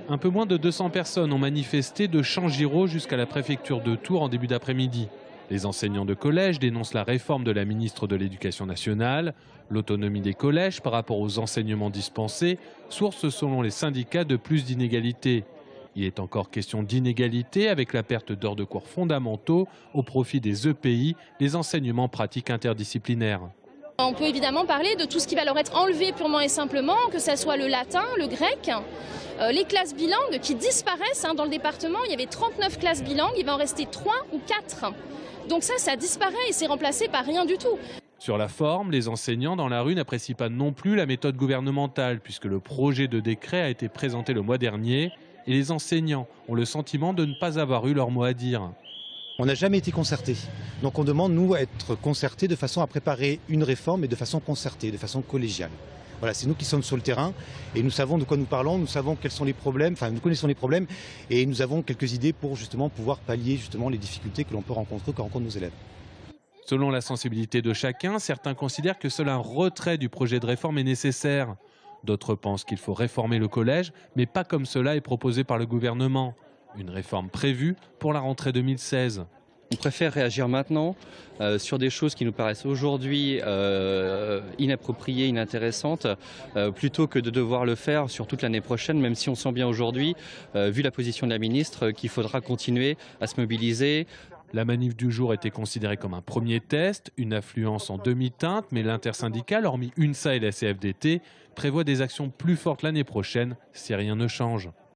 Un peu moins de 200 personnes ont manifesté de Changiros jusqu'à la préfecture de Tours en début d'après-midi. Les enseignants de collège dénoncent la réforme de la ministre de l'Éducation nationale. L'autonomie des collèges par rapport aux enseignements dispensés, source selon les syndicats de plus d'inégalités. Il est encore question d'inégalité avec la perte d'heures de cours fondamentaux au profit des EPI, les enseignements pratiques interdisciplinaires. On peut évidemment parler de tout ce qui va leur être enlevé purement et simplement, que ce soit le latin, le grec, les classes bilingues qui disparaissent. Dans le département, il y avait 39 classes bilingues, il va en rester 3 ou 4. Donc ça disparaît et c'est remplacé par rien du tout. Sur la forme, les enseignants dans la rue n'apprécient pas non plus la méthode gouvernementale puisque le projet de décret a été présenté le mois dernier et les enseignants ont le sentiment de ne pas avoir eu leur mot à dire. On n'a jamais été concertés. Donc on demande, nous, à être concertés de façon à préparer une réforme et de façon concertée, de façon collégiale. Voilà, c'est nous qui sommes sur le terrain et nous savons de quoi nous parlons, nous savons quels sont les problèmes, enfin nous connaissons les problèmes et nous avons quelques idées pour justement pouvoir pallier justement les difficultés que l'on peut rencontrer, que rencontrent nos élèves. Selon la sensibilité de chacun, certains considèrent que seul un retrait du projet de réforme est nécessaire. D'autres pensent qu'il faut réformer le collège, mais pas comme cela est proposé par le gouvernement. Une réforme prévue pour la rentrée 2016. On préfère réagir maintenant sur des choses qui nous paraissent aujourd'hui inappropriées, inintéressantes, plutôt que de devoir le faire sur toute l'année prochaine, même si on sent bien aujourd'hui, vu la position de la ministre, qu'il faudra continuer à se mobiliser. La manif du jour était considérée comme un premier test, une affluence en demi-teinte, mais l'intersyndicale, hormis UNSA et la CFDT, prévoit des actions plus fortes l'année prochaine si rien ne change.